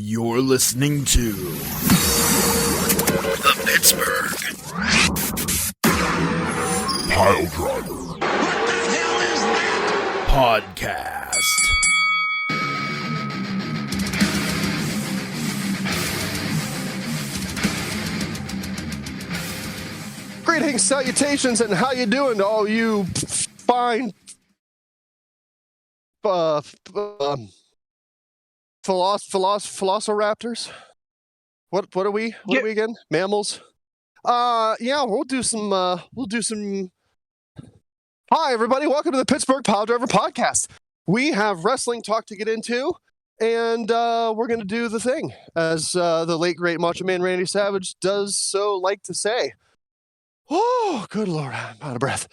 You're listening to the Pittsburgh Piledriver. What the hell is that? Podcast. Greetings, salutations, and how you doing to all you fine velociraptors? What are we? What are we again? Mammals? Yeah, we'll do some. Hi, everybody. Welcome to the Pittsburgh Piledriver Podcast. We have wrestling talk to get into, and we're going to do the thing, as the late, great Macho Man Randy Savage does so like to say. Oh, good Lord, I'm out of breath.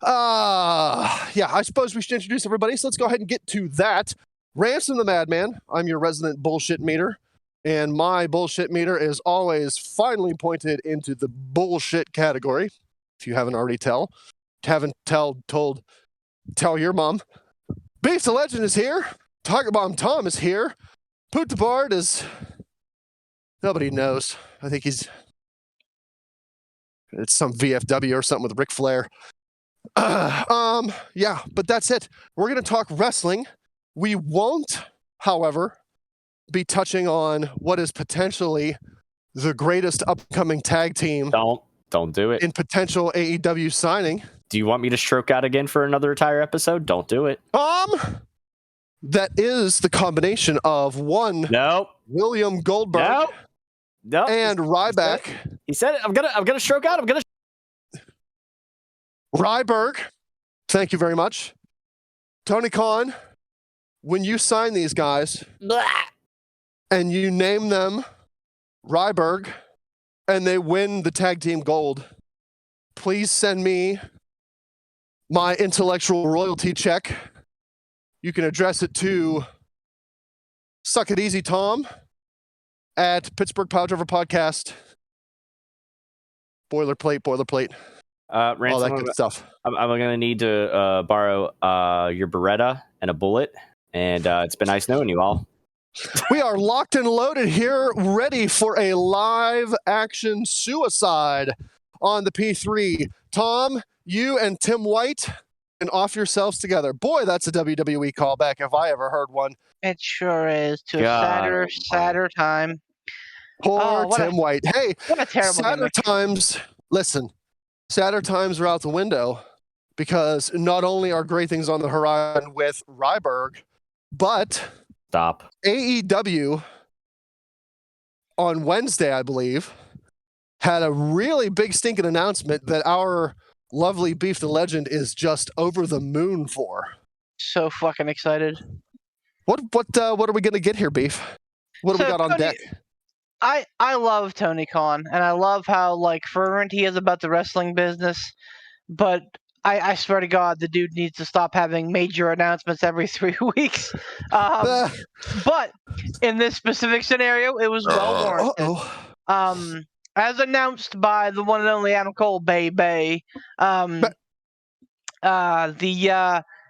Yeah, I suppose we should introduce everybody, so let's go ahead and get to that. Ransom the Madman, I'm your resident bullshit meter, and my bullshit meter is always finally pointed into the bullshit category. If you haven't already tell your mom. Beef the Legend is here. Tiger Bomb Tom is here. Poot the Bard is... Nobody knows. I think it's some VFW or something with Ric Flair. Yeah, but that's it. We're going to talk wrestling. We won't, however, be touching on what is potentially the greatest upcoming tag team. Don't do it. In potential AEW signing. Do you want me to stroke out again for another entire episode? Don't do it. That is the combination of one William Goldberg and Ryback. He said it. I'm gonna stroke out. Ryberg. Thank you very much. Tony Khan, when you sign these guys and you name them Ryberg and they win the tag team gold, please send me my intellectual royalty check. You can address it to Suck It Easy Tom at Pittsburgh Piledriver Podcast. Boilerplate. Ransom, all that good stuff. I'm going to need to borrow your Beretta and a bullet, and it's been nice knowing you all. We are locked and loaded here, ready for a live action suicide on the P3. Tom, you and Tim White can off yourselves together. Boy, that's a WWE callback if I ever heard one. It sure is. To a sadder time. Poor Tim White. Hey, what a terrible sadder times. Listen, sadder times are out the window because not only are great things on the horizon with Ryberg, but AEW on Wednesday, I believe, had a really big stinking announcement that our lovely Beef the Legend is just over the moon for. So fucking excited. What are we going to get here, Beef? What do we got on deck? I love Tony Khan, and I love how fervent he is about the wrestling business, but I swear to God, the dude needs to stop having major announcements every 3 weeks. But in this specific scenario, it was well warranted. As announced by the one and only Adam Cole, the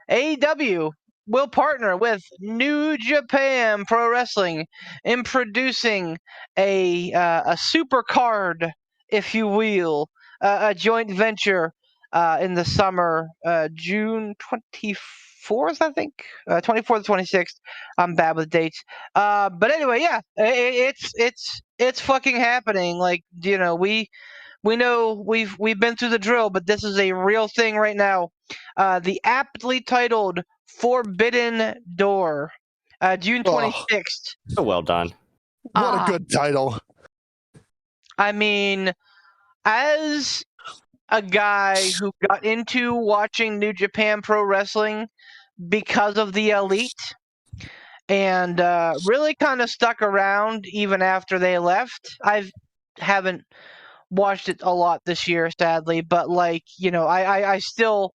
AEW will partner with New Japan Pro Wrestling in producing a super card, if you will, a joint venture in the summer, June 24th, I think, 24th, 26th. I'm bad with dates. But anyway, yeah, it's fucking happening. We know we've been through the drill, but this is a real thing right now. The aptly titled Forbidden Door, June 26th. Oh, well done. What a good title. I mean, as a guy who got into watching New Japan Pro Wrestling because of the Elite and really kind of stuck around even after they left. I haven't watched it a lot this year, sadly, but I still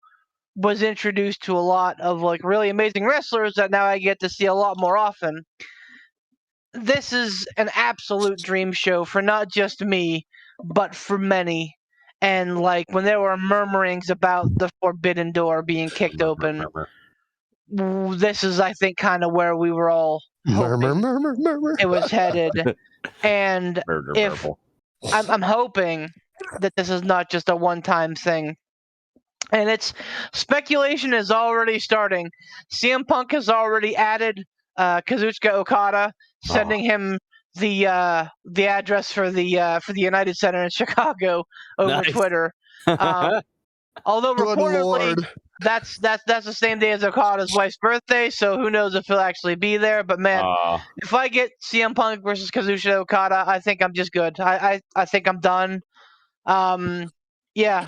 was introduced to a lot of really amazing wrestlers that now I get to see a lot more often. This is an absolute dream show for not just me, but for many. And when there were murmurings about the Forbidden Door being kicked open, this is, I think, kind of where we were all hoping Murmur. it was headed. And Murder if purple. I'm hoping that this is not just a one-time thing. And it's speculation is already starting. CM Punk has already added Kazuchika Okada, sending him the address for the United Center in Chicago over Nice. Twitter. Although Good reportedly Lord. that's the same day as Okada's wife's birthday, so who knows if he'll actually be there. But man, if I get CM Punk versus Kazuchika Okada, I think I'm just good. I think I'm done. Yeah.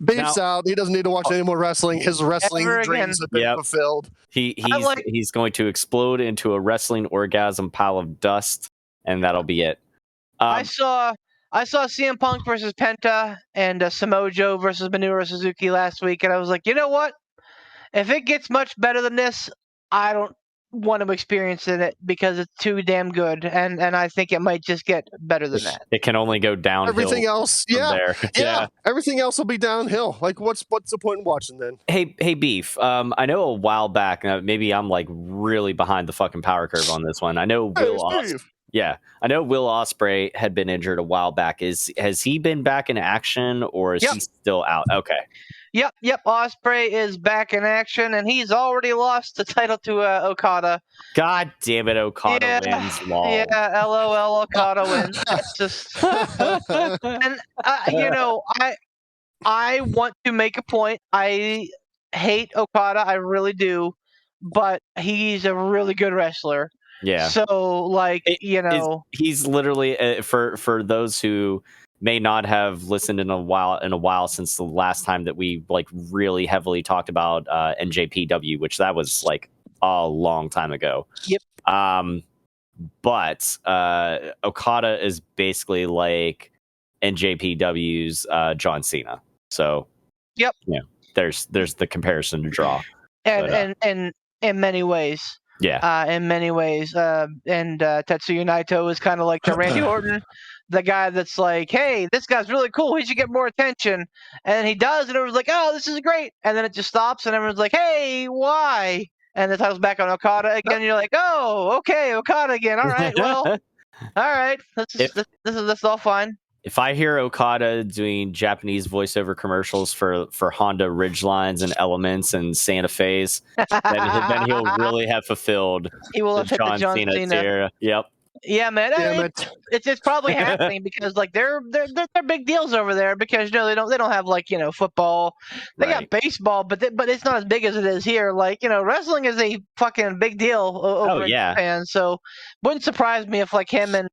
Beef's out. He doesn't need to watch any more wrestling. His wrestling Ever dreams again. have been Yep. fulfilled. He's going to explode into a wrestling orgasm pile of dust, and that'll be it. I saw CM Punk versus Penta and Samoa Joe versus Minoru Suzuki last week, and I was like, you know what? If it gets much better than this, I don't want to experience it because it's too damn good, and I think it might just get better than that. It can only go downhill. Everything else, from yeah, there. yeah. Everything else will be downhill. Like, what's the point in watching then? Hey, Beef. I know a while back. Maybe I'm like really behind the fucking power curve on this one. I know I know Will Ospreay had been injured a while back. Has he been back in action, or is he still out? Okay. Yep. Ospreay is back in action, and he's already lost the title to Okada. God damn it, Okada wins. Lol. Yeah, LOL, Okada wins. It's just, and I want to make a point. I hate Okada, I really do, but he's a really good wrestler. Yeah. So, like, he's literally for those who may not have listened in a while since the last time that we like really heavily talked about NJPW, which that was like a long time ago. Yep. But Okada is basically like NJPW's John Cena. So yep. Yeah, there's the comparison to draw. And in many ways. Yeah. In many ways. And Tetsuya Naito is kind of like the Randy Orton, the guy that's like, hey, this guy's really cool. He should get more attention. And he does, and everyone's like, oh, this is great. And then it just stops, and everyone's like, hey, why? And the title's back on Okada again. And you're like, oh, okay, Okada again. All right, well, all right. This is all fine. If I hear Okada doing Japanese voiceover commercials for Honda Ridgelines and Elements and Santa Fe's, then he'll really have fulfilled he will have hit the John Cena era. Yep. Yeah, man. It's probably happening because like they're big deals over there because they don't have like football. They got baseball, but it's not as big as it is here. Like wrestling is a fucking big deal over in Japan. So wouldn't surprise me if like him and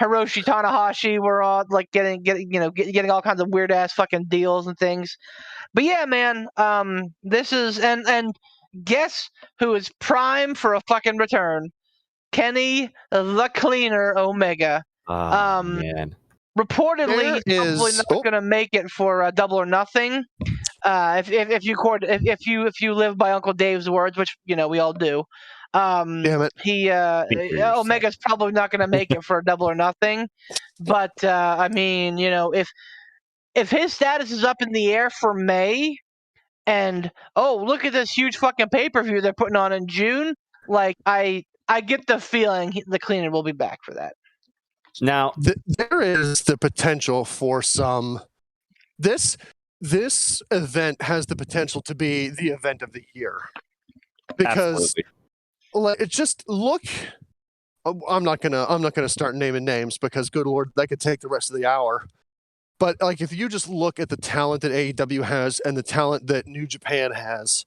Hiroshi Tanahashi were all like getting all kinds of weird ass fucking deals and things. But yeah, man. This is and guess who is prime for a fucking return? Kenny the Cleaner Omega. Man. Reportedly, he's probably not going to make it for Double or Nothing. If you live by Uncle Dave's words, which we all do. Damn it. Omega's probably not going to make it for Double or Nothing. But I mean, if his status is up in the air for May, and look at this huge fucking pay-per-view they're putting on in June, like I get the feeling the Cleaner will be back for that. Now, there is the potential for some. This event has the potential to be the event of the year because it just look. I'm not gonna start naming names because good Lord, that could take the rest of the hour. But like, if you just look at the talent that AEW has and the talent that New Japan has,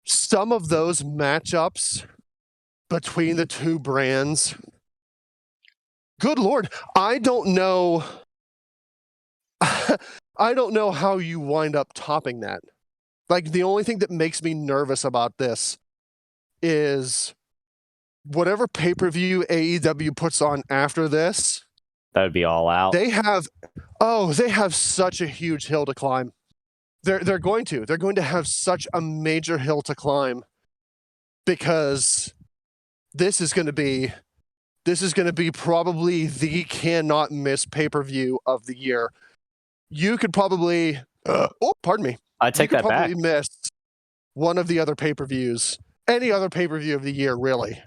some of those matchups between the two brands, good Lord, I don't know how you wind up topping that. Like, the only thing that makes me nervous about this is whatever pay-per-view AEW puts on after this. That would be all out. They have such a huge hill to climb. They're going to have such a major hill to climb because this is going to be probably the cannot miss pay-per-view of the year. You could probably pardon me. I take that back. Probably miss one of the other pay-per-views any other pay-per-view of the year, really.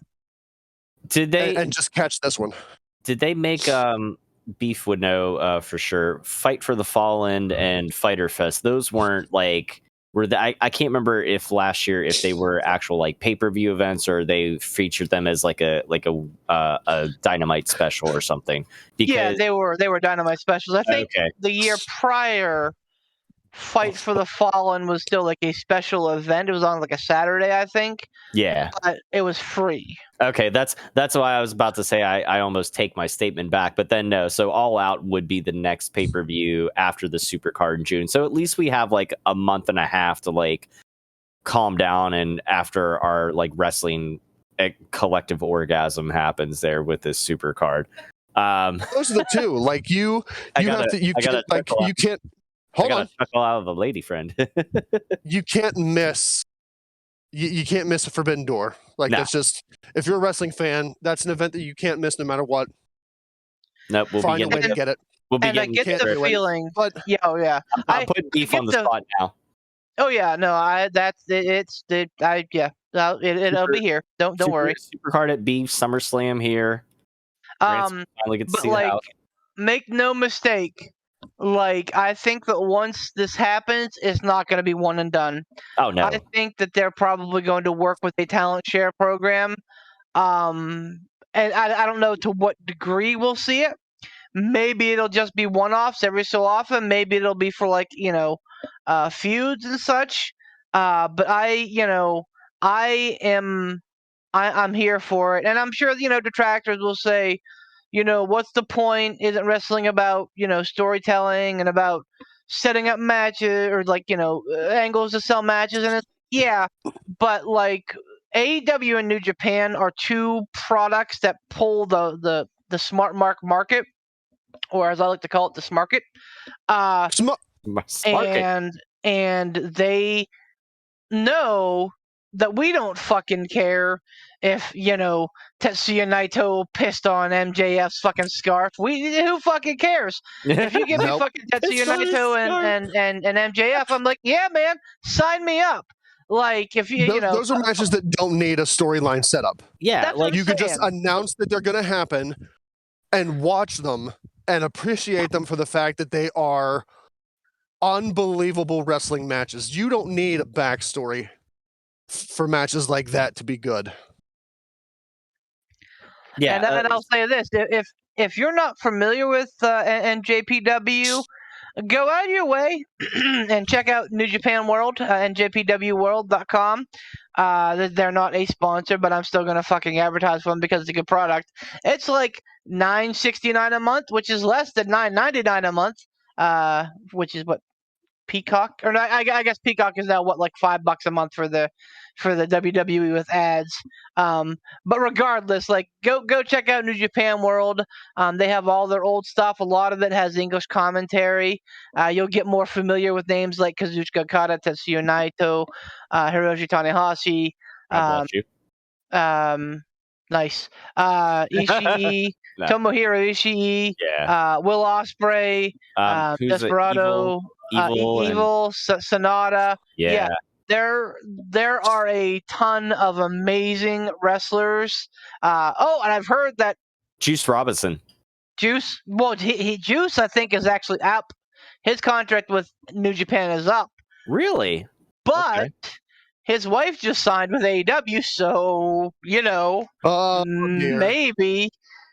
Did they And just catch this one. Did they make Beef would know for sure? Fight for the Fallen and Fighter Fest. Those weren't like I can't remember if last year if they were actual like pay-per-view events or they featured them as like a Dynamite special or something. Yeah, they were Dynamite specials. I think the year prior, Fight for the Fallen was still like a special event. It was on like a Saturday, I think. Yeah, but it was free. Okay, that's why I was about to say I almost take my statement back, but then no. So All Out would be the next pay-per-view after the Supercard in June. So at least we have like a month and a half to like calm down, and after our like wrestling collective orgasm happens there with this Supercard. Those are the two. Like you can't. Hold on. Chuckle out of a lady friend. You can't miss. You can't miss a Forbidden Door. Like that's just, if you're a wrestling fan, that's an event that you can't miss no matter what. Nope, we'll find a way to get it. We'll be and I get the feeling, but yeah, oh yeah, I'll put Beef on the spot now. Oh yeah, no, it'll be here. Don't worry. Supercard at Beef, SummerSlam here. Ransom finally get to see like, the house. Make no mistake. Like, I think that once this happens, it's not going to be one and done. Oh, no. I think that they're probably going to work with a talent share program. And I don't know to what degree we'll see it. Maybe it'll just be one-offs every so often. Maybe it'll be for, like, feuds and such. But I'm here for it. And I'm sure, detractors will say, what's the point? Isn't wrestling about, storytelling and about setting up matches or like, angles to sell matches? And yeah, but like AEW and New Japan are two products that pull the smart market, or as I like to call it, the smarket. And they know that we don't fucking care if, Tetsuya Naito pissed on MJF's fucking scarf. Who fucking cares? If you give me fucking Tetsuya Naito and MJF, I'm like, yeah, man, sign me up. Like, if those are matches that don't need a storyline setup. Yeah, like you could just announce that they're going to happen and watch them and appreciate them for the fact that they are unbelievable wrestling matches. You don't need a backstory for matches like that to be good. Yeah, and I'll say this: if you're not familiar with NJPW, go out of your way and check out New Japan World, NJPWWorld.com. They're not a sponsor, but I'm still gonna fucking advertise for them because it's a good product. It's like $9.69 a month, which is less than $9.99 a month, which is what Peacock, or I guess Peacock is now what, like $5 a month for the WWE with ads. But regardless, like go check out New Japan World. They have all their old stuff. A lot of it has English commentary. You'll get more familiar with names like Kazuchika Okada, Tetsuya Naito, Hiroshi Tanahashi. God bless you. Nice. Ishii, no. Tomohiro Ishii, Will Ospreay, Desperado, Evil, Sonata. Yeah. There are a ton of amazing wrestlers. And I've heard that Juice Robinson. Juice, Juice, I think, is actually up. His contract with New Japan is up. Really? But his wife just signed with AEW, so maybe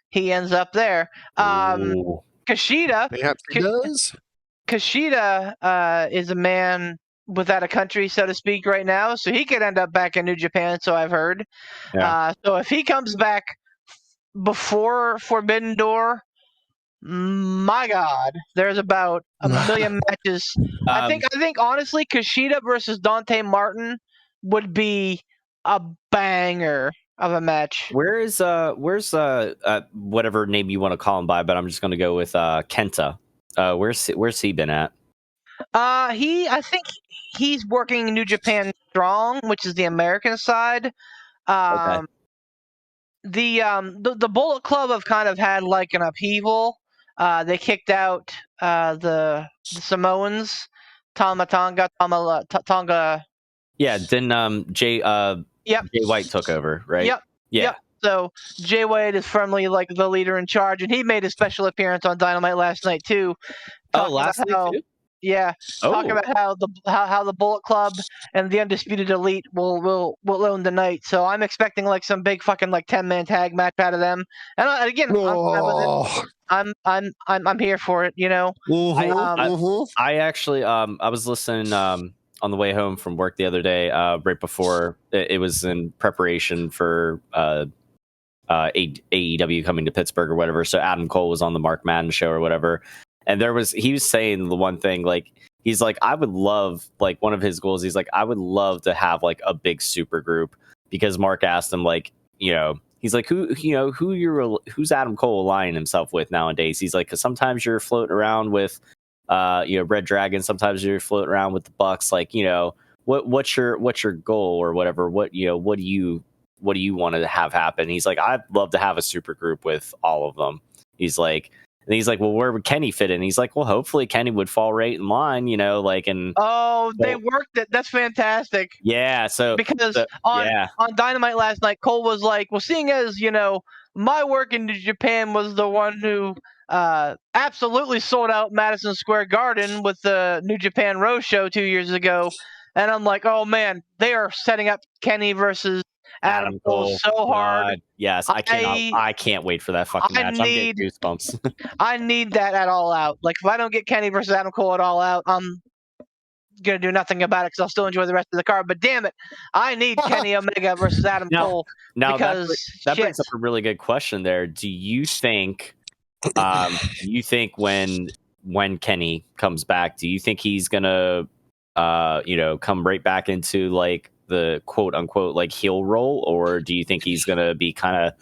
he ends up there. Kushida. Kushida is a man without a country, so to speak, right now, so he could end up back in New Japan, so I've heard. Yeah. So if he comes back before Forbidden Door, my God, there's about a million matches. I think honestly, Kushida versus Dante Martin would be a banger of a match. Where's whatever name you want to call him by, but I'm just going to go with Kenta. Where's he been at? I think he's working New Japan Strong, which is the American side. The Bullet Club have kind of had like an upheaval. They kicked out the Samoans, Tonga. Yeah, didn't Yep. Jay White took over, right? Yep. Yeah. Yep. So Jay White is firmly like the leader in charge, and he made a special appearance on Dynamite last night too. Talking last about night how, too? yeah, talking Oh. about how the Bullet Club and the Undisputed Elite will own the night. So I'm expecting like some big fucking like 10-man tag match out of them. And again, I'm fine with it. Oh. I'm here for it. You know. I actually I was listening on the way home from work the other day, right before it was in preparation for AEW coming to Pittsburgh or whatever. So Adam Cole was on the Mark Madden show or whatever, and he was saying the one thing, like, he's like, I would love, like, one of his goals, he's like, I would love to have like a big super group, because Mark asked him, like, you know, he's like, who's Adam Cole aligning himself with nowadays? He's like, because sometimes you're floating around with Red Dragon, sometimes you're floating around with the Bucks, like, you know, what's your goal or whatever, what do you want to have happen? He's like, I'd love to have a super group with all of them. He's like, well, where would Kenny fit in? He's like, well, hopefully Kenny would fall right in line, you know, like, and they worked it. That's fantastic. Yeah. So because on Dynamite last night, Cole was like, well, seeing as, you know, my work in Japan was the one who absolutely sold out Madison Square Garden with the New Japan Road show 2 years ago. And I'm like, oh man, they are setting up Kenny versus Adam Cole so hard. God, yes, I can't wait for that fucking match. I'm getting goosebumps. I need that at All Out. Like, if I don't get Kenny versus Adam Cole at All Out, I'm gonna do nothing about it because I'll still enjoy the rest of the card. But damn it, I need Kenny Omega versus Adam Cole. Now that brings up a really good question there. Do you think when Kenny comes back, do you think he's gonna come right back into like the quote unquote like heel role, or do you think he's gonna be kind of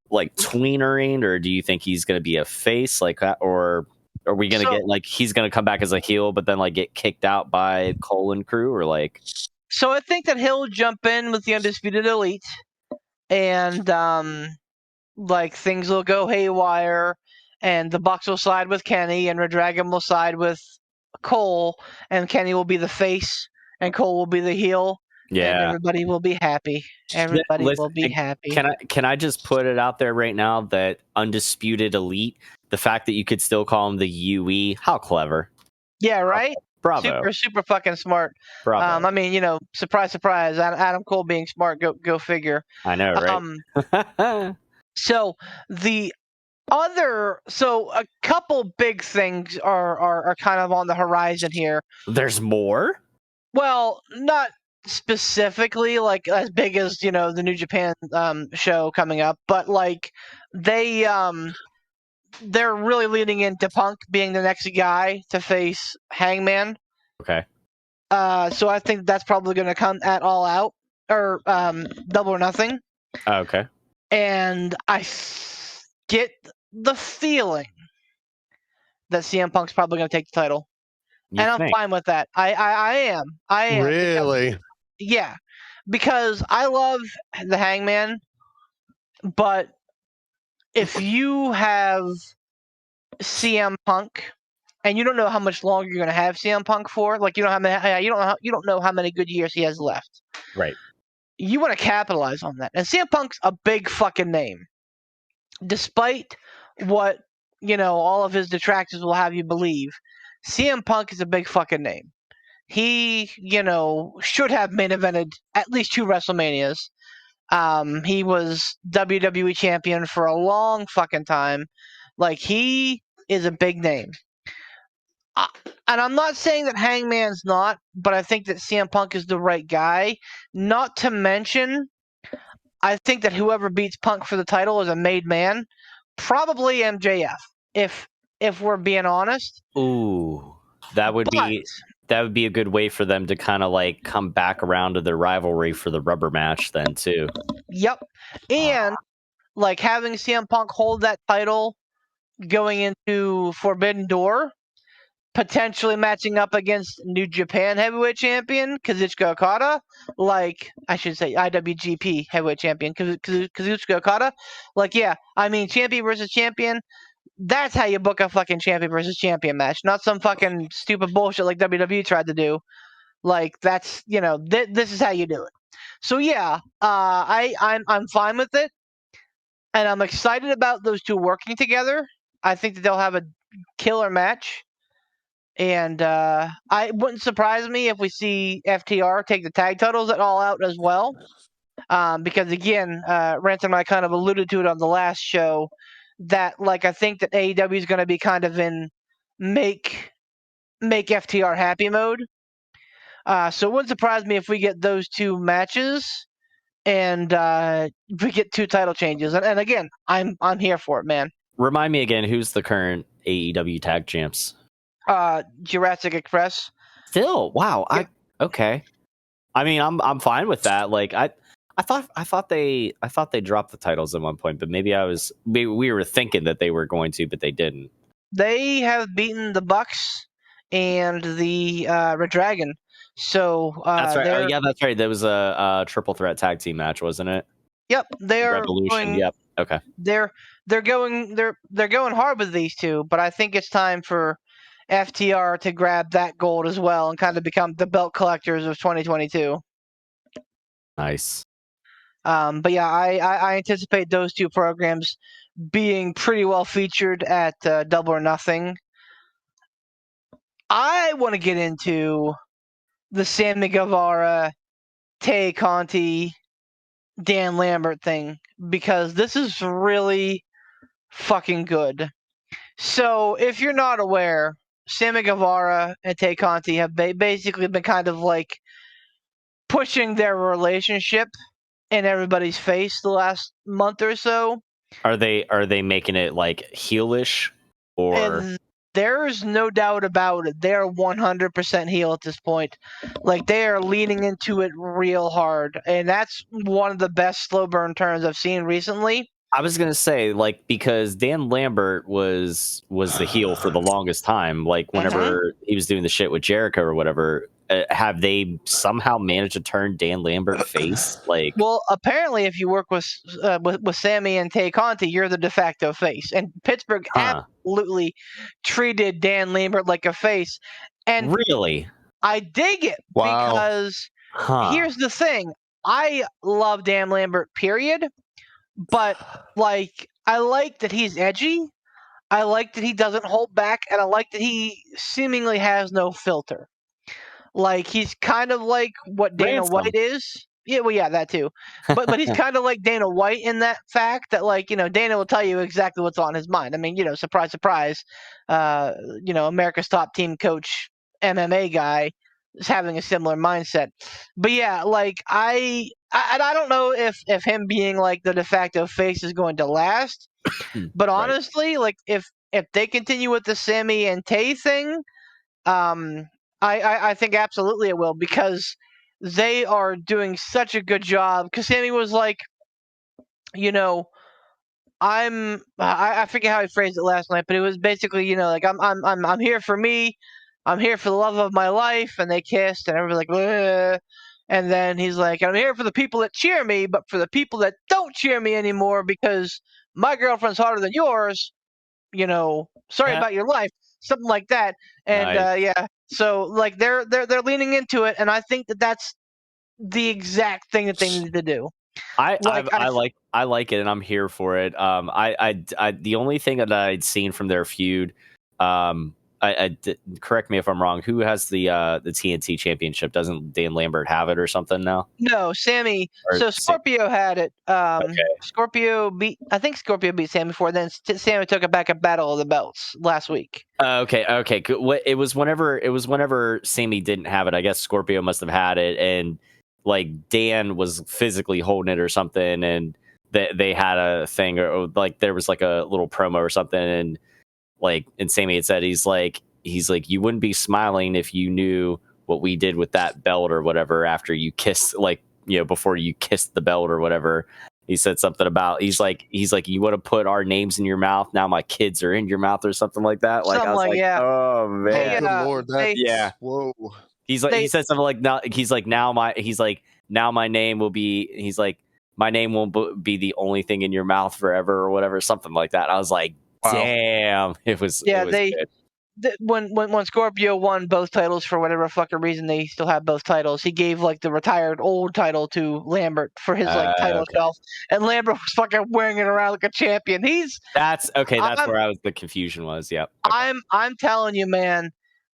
like tweenering, or do you think he's gonna be a face like that, or are we gonna get like he's gonna come back as a heel but then like get kicked out by Cole and crew, or like? So I think that he'll jump in with the Undisputed Elite, and like things will go haywire, and the Bucks will side with Kenny, and Red Dragon will side with Cole, and Kenny will be the face, and Cole will be the heel. Yeah, and everybody will be happy. Everybody will be happy. Can I just put it out there right now that Undisputed Elite, the fact that you could still call them the UE, how clever. Yeah, right? Bravo. Super fucking smart. Bravo. I mean, you know, surprise, surprise. Adam Cole being smart, go figure. I know, right? So a couple big things are kind of on the horizon here. There's more? Well, not specifically like as big as, you know, the New Japan show coming up, but like they're really leaning into Punk being the next guy to face Hangman. Okay. So I think that's probably going to come at All Out or Double or Nothing. Okay. And I get the feeling that CM Punk's probably going to take the title. I'm fine with that. I am. Really? Yeah, because I love the Hangman, but if you have CM Punk and you don't know how much longer you're going to have CM Punk for, like you don't know how many good years he has left. Right. You want to capitalize on that. And CM Punk's a big fucking name. Despite what, you know, all of his detractors will have you believe, CM Punk is a big fucking name. He, you know, should have main evented at least 2 WrestleManias. He was WWE champion for a long fucking time. Like, he is a big name. And I'm not saying that Hangman's not, but I think that CM Punk is the right guy. Not to mention, I think that whoever beats Punk for the title is a made man. Probably MJF, if we're being honest. Ooh, that would be a good way for them to kind of like come back around to their rivalry for the rubber match then too. Yep. And like having CM Punk hold that title going into Forbidden Door, potentially matching up against New Japan Heavyweight Champion Kazuchika Okada, like I should say IWGP Heavyweight Champion Kazuchika Okada. Like, yeah, I mean, champion versus champion. That's how you book a fucking champion versus champion match, not some fucking stupid bullshit like WWE tried to do. Like, that's, you know, this is how you do it. So yeah, I'm fine with it, and I'm excited about those two working together. I think that they'll have a killer match, and I wouldn't surprise me if we see FTR take the tag titles at All Out as well. Because again, Ransom and I kind of alluded to it on the last show that like I think that AEW is going to be kind of in make FTR happy mode. So it wouldn't surprise me if we get those two matches and we get two title changes. And again, I'm here for it, man. Remind me again, who's the current AEW tag champs? Jurassic Express. Still, wow. Yeah. Okay. I mean, I'm fine with that. Like I thought they dropped the titles at one point, but maybe we were thinking that they were going to, but they didn't. They have beaten the Bucks and the Red Dragon. So that's right. Oh, yeah, that's right. There was a triple threat tag team match, wasn't it? Yep, they're Revolution. Yep. Okay. They're going hard with these two, but I think it's time for FTR to grab that gold as well and kind of become the belt collectors of 2022. Nice. But yeah, I anticipate those two programs being pretty well featured at Double or Nothing. I want to get into the Sammy Guevara, Tay Conti, Dan Lambert thing because this is really fucking good. So, if you're not aware, Sammy Guevara and Tay Conti have basically been kind of like pushing their relationship in everybody's face the last month or so. Are they making it like heelish or? And there's no doubt about it. They're 100% heel at this point. Like they are leaning into it real hard, and that's one of the best slow burn turns I've seen recently. I was gonna say, like, because Dan Lambert was the heel for the longest time. Like, whenever he was doing the shit with Jericho or whatever, have they somehow managed to turn Dan Lambert face? Like, well, apparently, if you work with Sammy and Tay Conti, you're the de facto face, and Pittsburgh absolutely treated Dan Lambert like a face. And really, I dig it because here's the thing: I love Dan Lambert, period. But, like, I like that he's edgy. I like that he doesn't hold back. And I like that he seemingly has no filter. Like, he's kind of like what Dana White is. Yeah, well, yeah, that too. But he's kind of like Dana White in that fact that, like, you know, Dana will tell you exactly what's on his mind. I mean, you know, surprise, surprise. You know, America's top team coach, MMA guy, is having a similar mindset. But yeah, like I don't know if him being like the de facto face is going to last. But honestly, like if they continue with the Sammy and Tay thing, I think absolutely it will because they are doing such a good job. Because Sammy was like, you know, I forget how he phrased it last night, but it was basically, you know, like I'm here for me. I'm here for the love of my life, and they kissed, and everybody's like, ugh. And then he's like, I'm here for the people that cheer me, but for the people that don't cheer me anymore because my girlfriend's hotter than yours, you know, sorry about your life, something like that. And yeah, so like they're leaning into it, and I think that that's the exact thing that they need to do. I like it, and I'm here for it. I the only thing that I'd seen from their feud, correct me if I'm wrong. Who has the TNT championship? Doesn't Dan Lambert have it or something now? No, Sammy. So Scorpio had it. Scorpio beat. I think Scorpio beat Sammy before. Then Sammy took it back at Battle of the Belts last week. Okay. It was whenever Sammy didn't have it. I guess Scorpio must have had it, and like Dan was physically holding it or something, and they had a thing, or like there was like a little promo or something, and Sammy had said he's like you wouldn't be smiling if you knew what we did with that belt or whatever after you kissed, like, you know, before you kissed the belt or whatever. He said something about he's like you want to put our names in your mouth, now my kids are in your mouth or something like that. Like something I was like yeah. Oh man, good Lord, yeah. Whoa. He said something like now my name will be my name won't be the only thing in your mouth forever or whatever, something like that. I was like, damn, it was good. when Scorpio won both titles for whatever fucking reason they still have both titles, he gave like the retired old title to Lambert for his like title Okay. shelf, and Lambert was fucking wearing it around like a champion. That's okay. That's I'm- where the confusion was. Yep. Okay. I'm telling you, man,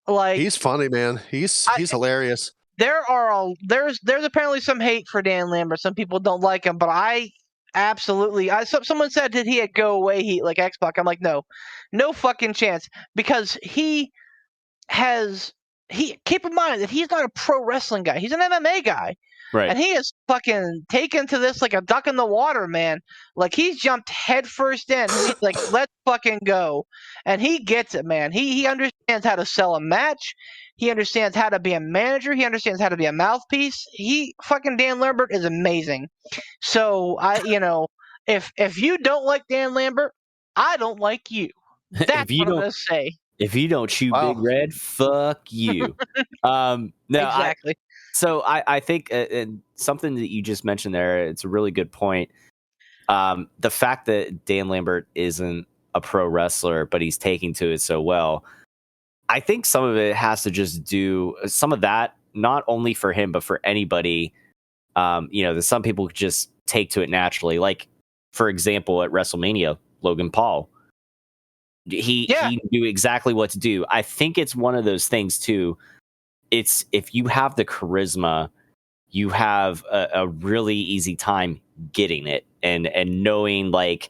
like He's funny, man. He's hilarious. there's apparently some hate for Dan Lambert. Some people don't like him, but I absolutely. Someone said that he had go away heat like X-Pac. I'm like, no fucking chance, because he keep in mind that he's not a pro wrestling guy. He's an MMA guy. Right. And he is fucking taken to this like a duck in the water, man. Like, he's jumped headfirst in. He's like, let's fucking go. And he gets it, man. He understands how to sell a match. He understands how to be a manager. He understands how to be a mouthpiece. Dan Lambert is amazing. So if you don't like Dan Lambert, I don't like you. That's what I'm gonna say. If you don't shoot Big Red, fuck you. No, exactly. So I think and something that you just mentioned there, it's a really good point. The fact that Dan Lambert isn't a pro wrestler, but he's taking to it so well, I think some of it has to just do some of that, not only for him, but for anybody. That some people just take to it naturally. Like, for example, at WrestleMania, Logan Paul. He knew exactly what to do. I think it's one of those things too. It's if you have the charisma, you have a really easy time getting it and knowing like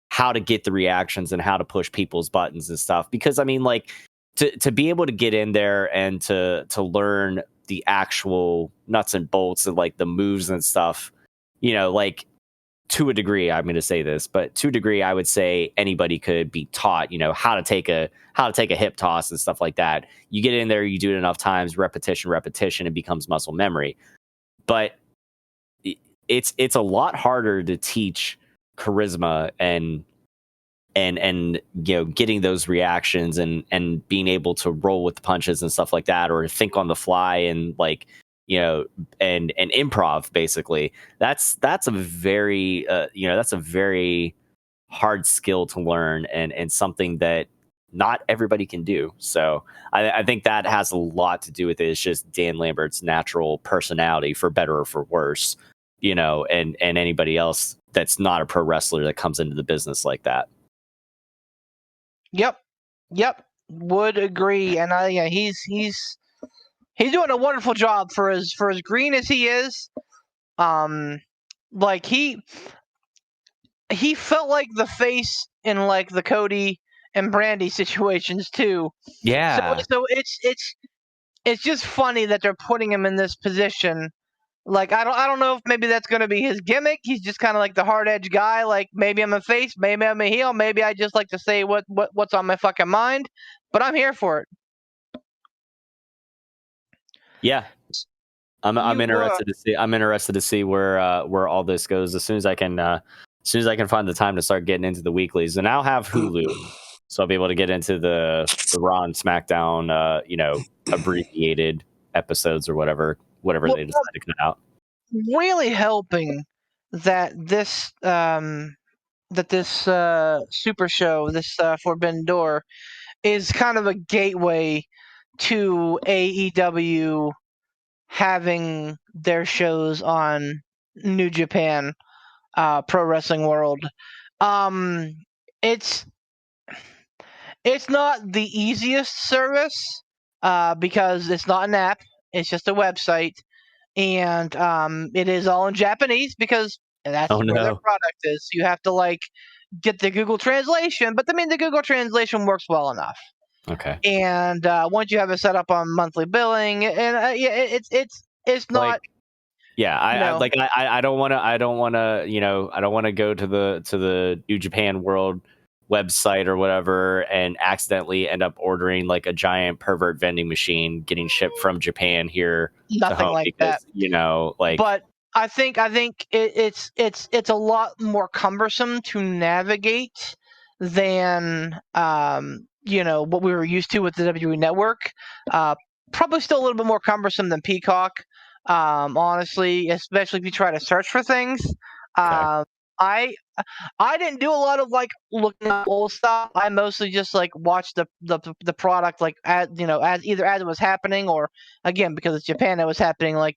how to get the reactions and how to push people's buttons and stuff. Because I mean, like to be able to get in there and to learn the actual nuts and bolts and like the moves and stuff, like. To a degree, I'm going to say this, but to a degree, I would say anybody could be taught, how to take a hip toss and stuff like that. You get in there, you do it enough times, repetition, it becomes muscle memory. But it's a lot harder to teach charisma and getting those reactions and being able to roll with the punches and stuff like that, or think on the fly and like. And improv, basically, that's a very hard skill to learn and something that not everybody can do. So I think that has a lot to do with it. It's just Dan Lambert's natural personality, for better or for worse, and anybody else that's not a pro wrestler that comes into the business like that. Yep. Would agree. And he's doing a wonderful job for as green as he is. Like he felt like the face in like the Cody and Brandy situations too. Yeah. So it's just funny that they're putting him in this position. Like I don't know if maybe that's going to be his gimmick. He's just kind of like the hard edge guy. Like maybe I'm a face, maybe I'm a heel, maybe I just like to say what's on my fucking mind. But I'm here for it. Yeah, I'm interested to see. I'm interested to see where all this goes as soon as I can find the time to start getting into the weeklies. And I'll have Hulu, so I'll be able to get into the Raw and SmackDown, abbreviated episodes or whatever they decide to cut out. Really helping that this super show, this Forbidden Door, is kind of a gateway to AEW having their shows on New Japan Pro Wrestling World. It's not the easiest service because it's not an app, it's just a website, and it is all in Japanese because that's where their product is. You have to like get the Google translation, but I mean the Google translation works well enough. Okay. And once you have it set up on monthly billing, and it's not. Like, yeah, I don't want to go to the New Japan World website or whatever and accidentally end up ordering like a giant pervert vending machine getting shipped from Japan here. Nothing like that. But I think it's a lot more cumbersome to navigate than what we were used to with the WWE Network. Probably still a little bit more cumbersome than Peacock, honestly, especially if you try to search for things. Okay. I didn't do a lot of like looking at old stuff. I mostly just like watched the product like as either as it was happening, or again, because it's Japan, it was happening like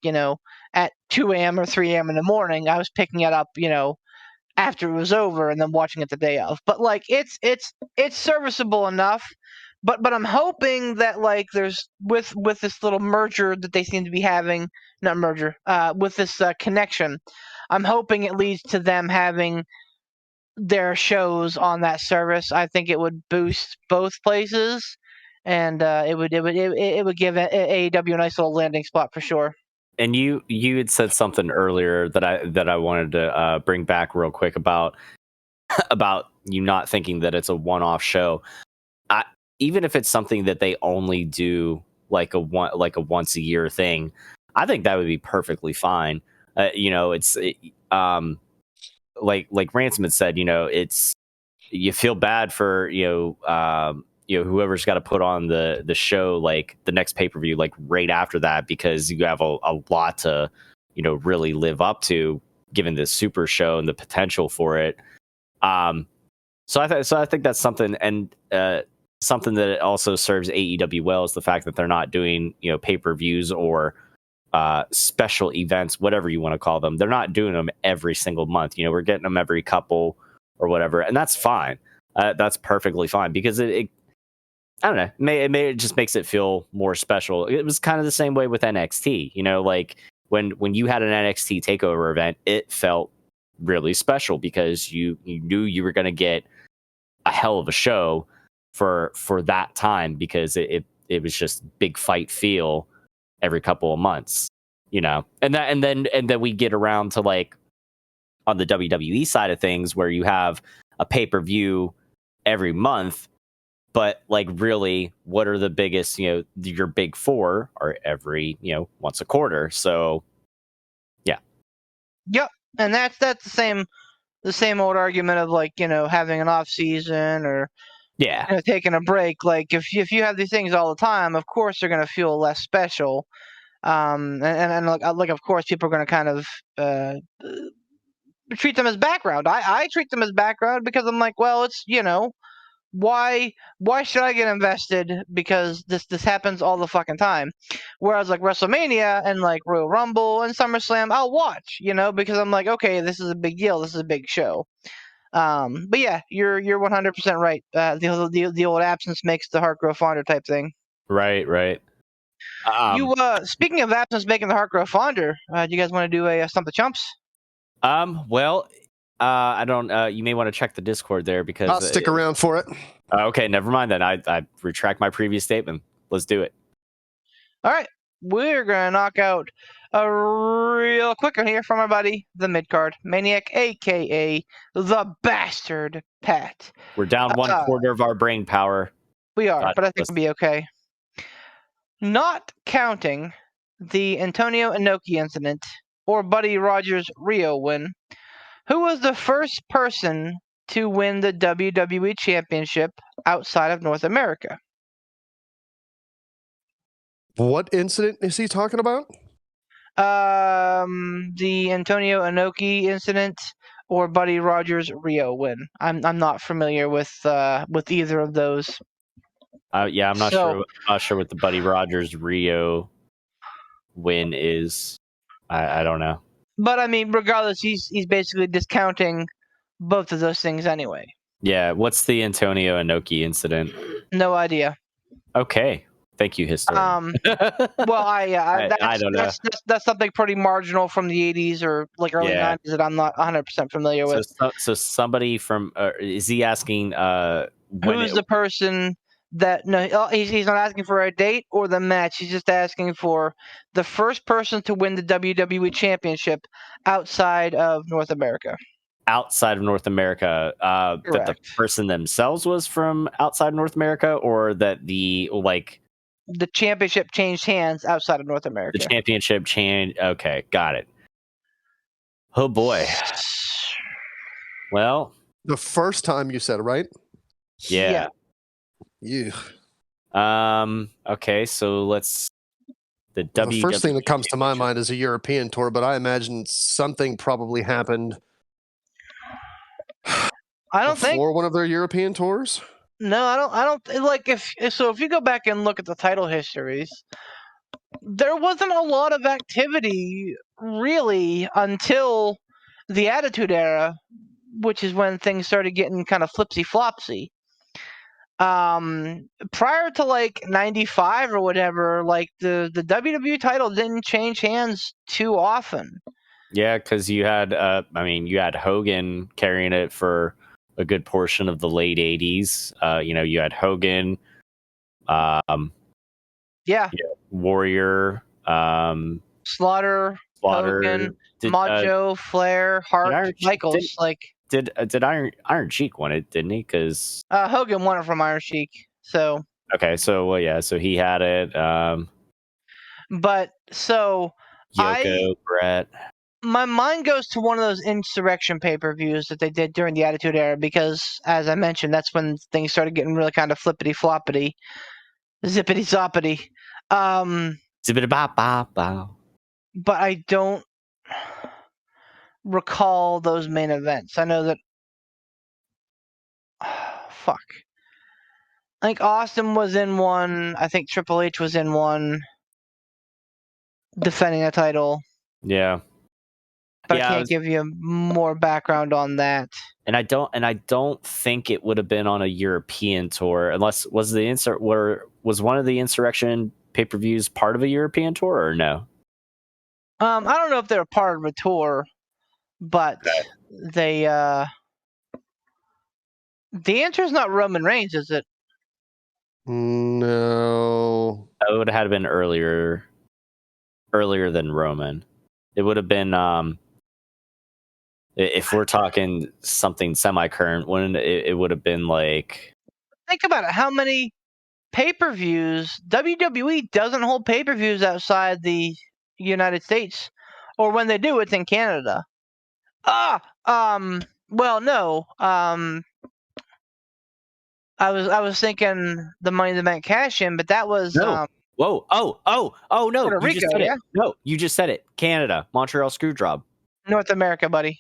at 2 a.m. or 3 a.m. in the morning. I was picking it up after it was over and then watching it the day of. But like it's serviceable enough. But I'm hoping that like there's with this little merger that they seem to be having, not merger, with this connection. I'm hoping it leads to them having their shows on that service. I think it would boost both places, and it would give AEW a nice little landing spot for sure. And you had said something earlier that I wanted to bring back real quick about you not thinking that it's a one-off show. Even if it's something that they only do like a once a year thing, I think that would be perfectly fine. It's like Ransom had said, it's, you feel bad for whoever's got to put on the show, like the next pay-per-view, like right after that, because you have a lot to really live up to, given this super show and the potential for it. So I think that's something, and something that also serves AEW well is the fact that they're not doing pay-per-views or special events, whatever you want to call them. They're not doing them every single month. We're getting them every couple or whatever, and that's fine. That's perfectly fine, because it I don't know, it just makes it feel more special. It was kind of the same way with NXT. Like when you had an NXT takeover event, it felt really special because you knew you were going to get a hell of a show for that time, because it was just big fight feel every couple of months, and then we get around to like on the WWE side of things, where you have a pay-per-view every month, but like really, what are the biggest, your big four are every, once a quarter. So yeah. Yep. And that's the same old argument of like, having an off season or taking a break. Like if you have these things all the time, of course they're going to feel less special. And like of course people are going to kind of treat them as background. I treat them as background because I'm like, well, it's why should I get invested, because this happens all the fucking time. Whereas like WrestleMania and like Royal Rumble and SummerSlam, I'll watch, because I'm like, okay, this is a big deal, this is a big show. But yeah, you're 100% right. The old absence makes the heart grow fonder type thing. Right. You speaking of absence making the heart grow fonder, do you guys want to do a Stump the Chumps? Well, I don't. You may want to check the Discord there, because I'll stick around for it. Okay, never mind then. I retract my previous statement. Let's do it. All right, we're gonna knock out a real quick one here from our buddy, the Midcard Maniac, aka the Bastard Pat. We're down one quarter of our brain power. We are, but I think we'll be okay. Not counting the Antonio Inoki incident or Buddy Rogers' Rio win, who was the first person to win the WWE Championship outside of North America? What incident is he talking about? The Antonio Inoki incident or Buddy Rogers' Rio win. I'm not familiar with either of those. Yeah, I'm not sure. I'm not sure what the Buddy Rogers Rio win is. I don't know. But I mean, regardless, he's basically discounting both of those things anyway. Yeah, what's the Antonio Inoki incident? No idea. Okay, thank you, historian. Well, I don't know. That's something pretty marginal from the 80s or like early 90s that I'm not 100% familiar with. So somebody from is he asking who's the person that he's not asking for a date or the match. He's just asking for the first person to win the WWE Championship outside of North America. Outside of North America, that the person themselves was from outside North America, or that the championship changed hands outside of North America. The championship changed. Okay, got it. Oh boy. Well, the first time you said, right? Yeah. You. Okay, so let's. The first thing that comes to my mind is a European tour, but I imagine something probably happened I don't think. Before one of their European tours? No, I don't like if you go back and look at the title histories, there wasn't a lot of activity really until the Attitude Era, which is when things started getting kind of flipsy flopsy. Prior to like 95 or whatever, like the WWE title didn't change hands too often. Yeah, because you had you had Hogan carrying it for a good portion of the late 80s. You had Hogan, Warrior, Slaughter, Hogan, Macho, Flair, Hart, Michaels. Did Iron Sheik won it, didn't he? Because Hogan won it from Iron Sheik. So okay, so he had it. But so Yoko, Brett. My mind goes to one of those insurrection pay-per-views that they did during the Attitude Era because, as I mentioned, that's when things started getting really kind of flippity-floppity, zippity-zoppity. Zippity-bop-bop-bow. But I don't recall those main events. I know that... fuck. I think Austin was in one. I think Triple H was in one defending a title. Yeah. But I can't give you more background on that. And I don't think it would have been on a European tour unless was one of the Insurrection pay-per-views part of a European tour or no? I don't know if they're part of a tour, but they the answer is not Roman Reigns, is it? No. It would have been earlier than Roman. It would have been if we're talking something semi-current, it would have been like... Think about it. How many pay-per-views? WWE doesn't hold pay-per-views outside the United States, or when they do, it's in Canada. Well, no. I was thinking the Money in the Bank cash-in, but that was no. Whoa! Oh no! Puerto Rico, yeah? No, you just said it. Canada, Montreal Screwjob. North America, buddy.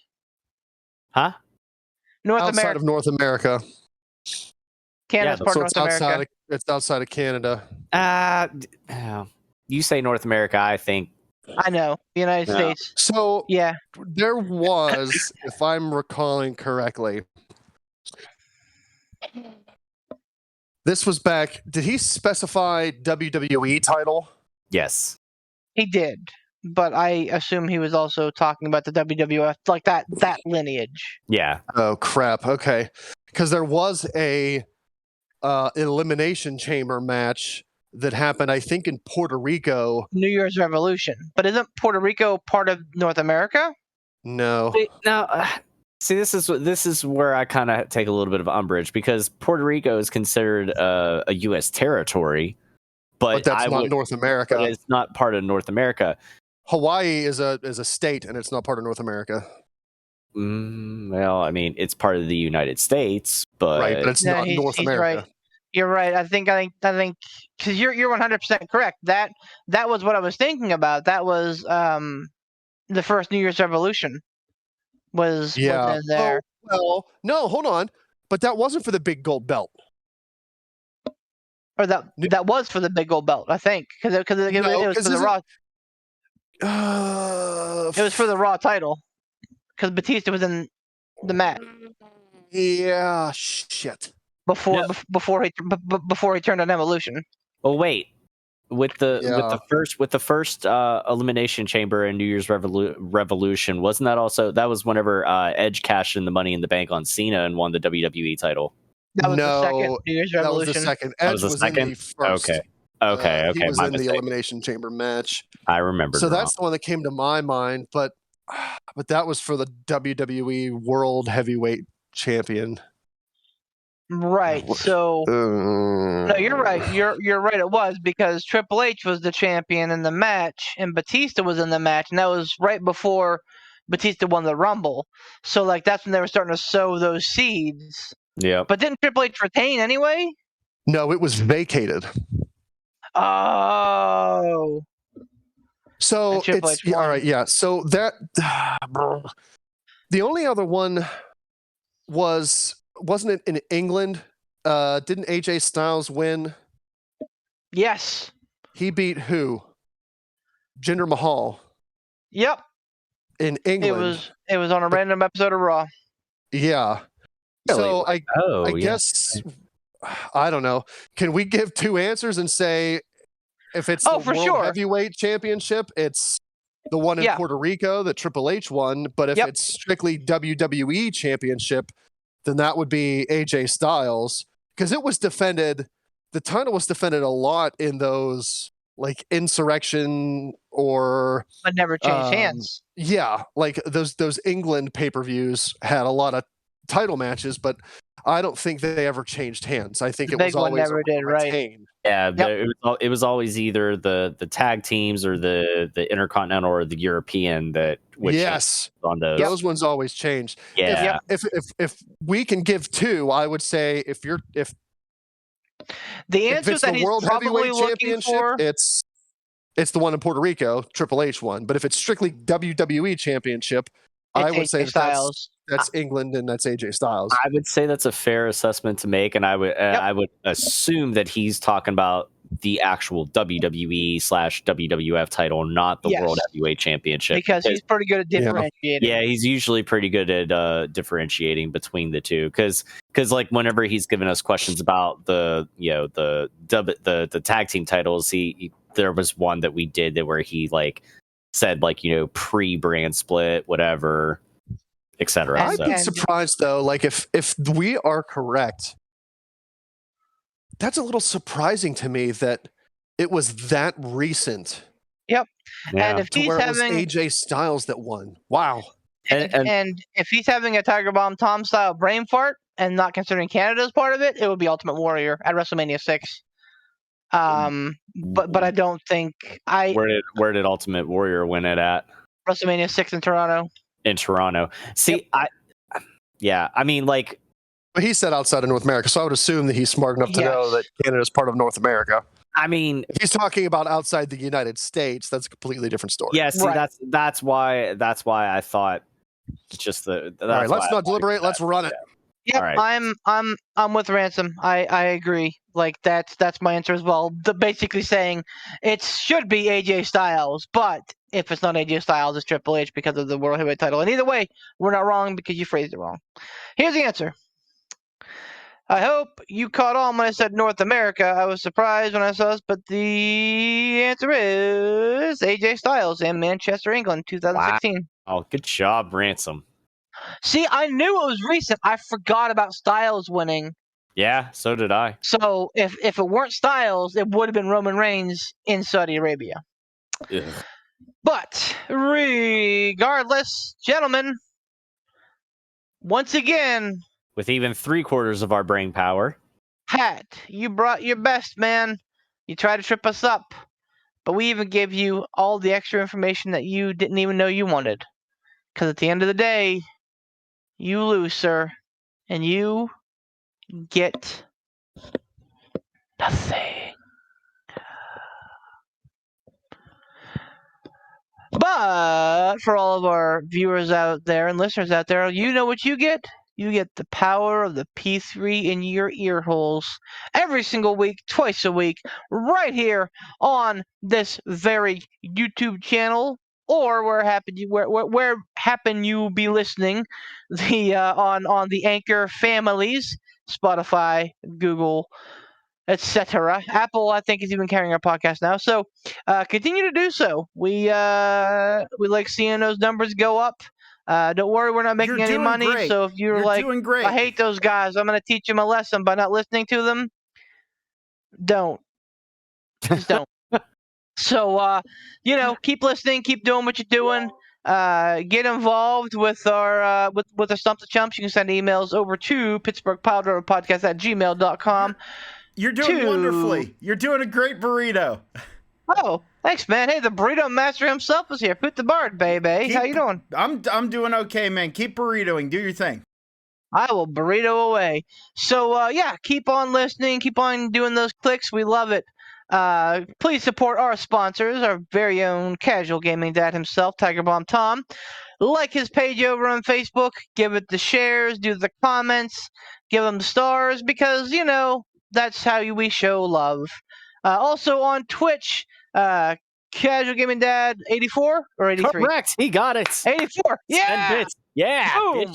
Huh? Outside of North America. Canada's part of North America. It's outside of Canada. You say North America, I think. I know. The United States. So yeah, there was, if I'm recalling correctly, this was back. Did he specify WWE title? Yes. He did. But I assume he was also talking about the WWF, like that lineage. Yeah. Oh, crap. Okay. Because there was a elimination chamber match that happened, I think, in Puerto Rico. New Year's Revolution. But isn't Puerto Rico part of North America? No. See, this is where I kind of take a little bit of umbrage because Puerto Rico is considered a U.S. territory, but that's not North America. But it's not part of North America. Hawaii is a state, and it's not part of North America. Well, I mean, it's part of the United States, but right, but it's not North America. Right. You're right. I think because you're 100% correct. That was what I was thinking about. That was the first New Year's Revolution. Was in there. Oh, well, no, hold on. But that wasn't for the big gold belt. Or that was for the big gold belt, I think, because it was for the Raw. It was for the Raw title, because Batista was in the match. Yeah, shit. Before he turned on Evolution. Oh wait, with the first elimination chamber in New Year's Revolution, wasn't that was whenever Edge cashed in the Money in the Bank on Cena and won the WWE title? That was the second New Year's Revolution. That was the second. Edge was in the first. Okay. He was in the elimination chamber match. I remember. So that's the one that came to my mind, but that was for the WWE World Heavyweight Champion. Right. So no, you're right. You're right. It was because Triple H was the champion in the match, and Batista was in the match, and that was right before Batista won the Rumble. So that's when they were starting to sow those seeds. Yeah. But didn't Triple H retain anyway? No, it was vacated. Oh. So it's all right. Yeah. So that the only other one wasn't it in England? Didn't AJ Styles win? Yes. He beat who? Jinder Mahal Yep. in It England. was on a random episode of Raw. Yeah. Really? So I yeah. guess I don't know. Can we give two answers and say if it's the for World sure. Heavyweight Championship, it's the one in Yeah. Puerto Rico that Triple H won, but if Yep. it's strictly WWE Championship, then that would be AJ Styles because it was defended. The title was defended a lot in those like insurrection or But never changed hands. yeah, like those England pay-per-views had a lot of title matches, but I don't think they ever changed hands. I think The it was big one always never did, right. retain. Yeah, Yep. it was always either the tag teams or the Intercontinental or the European that would Yes, on those. those ones always changed. Yeah. If we can give two, I would say if The answer it's that the he's World probably Heavyweight looking Championship, for. it's the one in Puerto Rico, Triple H won. But if it's strictly WWE Championship, I would AJ say Styles. that's England and that's AJ Styles. I would say that's a fair assessment to make, and I would assume that he's talking about the actual WWE/WWF title, not the Yes. World Heavyweight Championship. Because he's pretty good at differentiating. Yeah, he's usually pretty good at differentiating between the two. Because like whenever he's given us questions about the tag team titles, there was one that we did where he like said like pre-brand split, whatever, etc. I'd be surprised though, like if we are correct, that's a little surprising to me that it was that recent. Yep. Yeah. And if To he's where it was having AJ Styles that won. Wow. and if he's having a Tiger Bomb Tom style brain fart and not considering Canada as part of it, it would be Ultimate Warrior at WrestleMania 6. But I don't think Where did Ultimate Warrior win it at? WrestleMania 6 in Toronto. See, Yep. I mean, like, But he said outside of North America, so I would assume that he's smart enough to know that Canada is part of North America. I mean, if he's talking about outside the United States, that's a completely different story. Yeah, see, Right. that's why I thought just the. All right, let's not deliberate. Let's run it. Yep, right. I'm with Ransom. I agree. Like that's my answer as well. Basically saying it should be AJ Styles, but if it's not AJ Styles, it's Triple H because of the World Heavyweight title. And either way, we're not wrong because you phrased it wrong. Here's the answer. I hope you caught on when I said North America. I was surprised when I saw this, but the answer is AJ Styles in Manchester, England, 2016. Wow. Oh, good job, Ransom. See, I knew it was recent. I forgot about Styles winning. Yeah, so did I. So if it weren't Styles, it would have been Roman Reigns in Saudi Arabia. Ugh. But regardless, gentlemen, once again, with even 3/4 of our brain power, Pat, you brought your best, man. You tried to trip us up, but we even gave you all the extra information that you didn't even know you wanted. Because at the end of the day, you lose, sir, and you get nothing. But for all of our viewers out there and listeners out there, you know what you get? You get the power of the P3 in your ear holes every single week, twice a week, right here on this very YouTube channel, or where happen you be listening, on the Anchor families, Spotify, Google, etc. Apple, I think, is even carrying our podcast now. So continue to do so. We like seeing those numbers go up. Don't worry, we're not making any money. Great. So if you're like, doing great. I hate those guys, I'm going to teach them a lesson by not listening to them, don't. Just don't. So, keep listening, keep doing what you're doing. Get involved with our with the Stump the Chumps. You can send emails over to pittsburghpiledriverpodcast@gmail.com. You're doing wonderfully. You're doing a great burrito. Oh, thanks, man. Hey, the burrito master himself is here. Put the bird, baby. How you doing? I'm doing okay, man. Keep burritoing. Do your thing. I will burrito away. So, keep on listening. Keep on doing those clicks. We love it. Please support our sponsors, our very own casual gaming dad himself, Tiger Bomb Tom. Like his page over on Facebook, give it the shares, do the comments, give them the stars, because, that's how we show love. Also on Twitch, Casual Gaming Dad 84 or 83? Correct. He got it. 84. Yeah. Send bits. Yeah. Boom.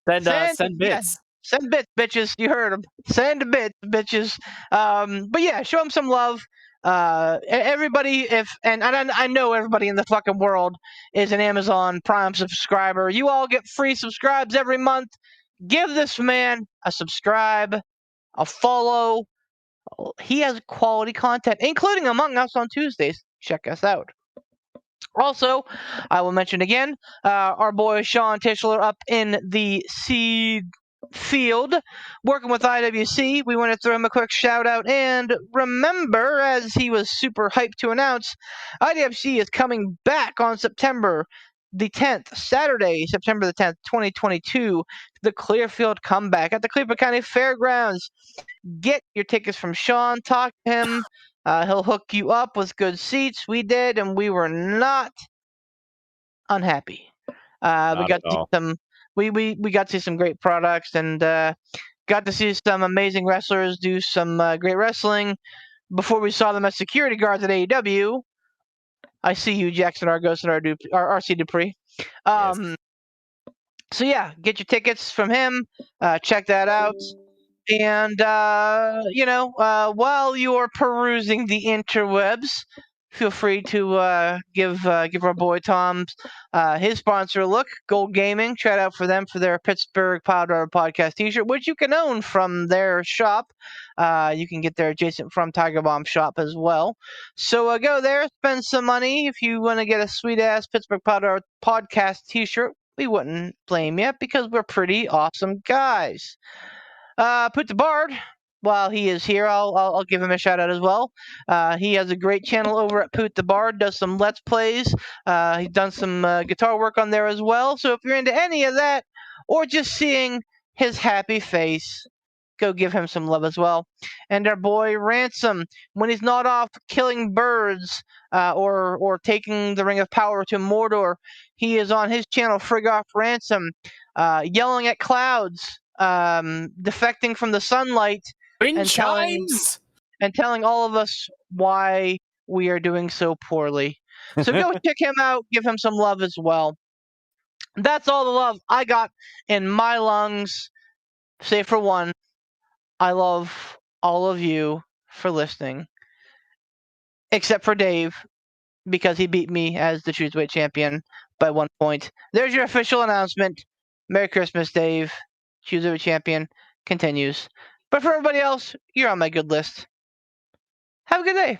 Bitches. Send bits. Yeah. Send bits, bitches. You heard him. Send bits, bitches. But yeah, show him some love. Everybody, and I know everybody in the fucking world is an Amazon Prime subscriber. You all get free subscribes every month. Give this man a subscribe, a follow. He has quality content, including Among Us on Tuesdays. Check us out. Also, I will mention again, our boy Sean Tischler up in the seed field, working with IWC. We want to throw him a quick shout out. And remember, as he was super hyped to announce, IWC is coming back on September the 10th, Saturday, September the 10th, 2022, the Clearfield comeback at the Cleveland County Fairgrounds. Get your tickets from Sean. Talk to him. He'll hook you up with good seats. We did, and we were not unhappy. We got to see some. We got to see some great products, and got to see some amazing wrestlers do some great wrestling. Before we saw them as security guards at AEW, I see you, Jackson Argos and RC Dupree. Yes. So yeah, get your tickets from him. Check that out. And, while you're perusing the interwebs, feel free to give our boy Tom his sponsor a look, Gold Gaming. Shout out for them for their Pittsburgh Piledriver Podcast t-shirt, which you can own from their shop. You can get their adjacent from Tiger Bomb shop as well. So go there, spend some money. If you want to get a sweet-ass Pittsburgh Piledriver Podcast t-shirt, we wouldn't blame you because we're pretty awesome guys. Put the Bard, while he is here, I'll give him a shout out as well. He has a great channel over at Poot the Bard, does some Let's Plays. He's done some guitar work on there as well. So if you're into any of that, or just seeing his happy face, go give him some love as well. And our boy Ransom, when he's not off killing birds or taking the Ring of Power to Mordor, he is on his channel, Friggoff Ransom, yelling at clouds. Defecting from the sunlight and telling all of us why we are doing so poorly. So go check him out, give him some love as well. That's all the love I got in my lungs. Save for one, I love all of you for listening. Except for Dave, because he beat me as the Cruiserweight champion by 1 point. There's your official announcement. Merry Christmas, Dave. Cruiserweight champion continues. But for everybody else, you're on my good list. Have a good day.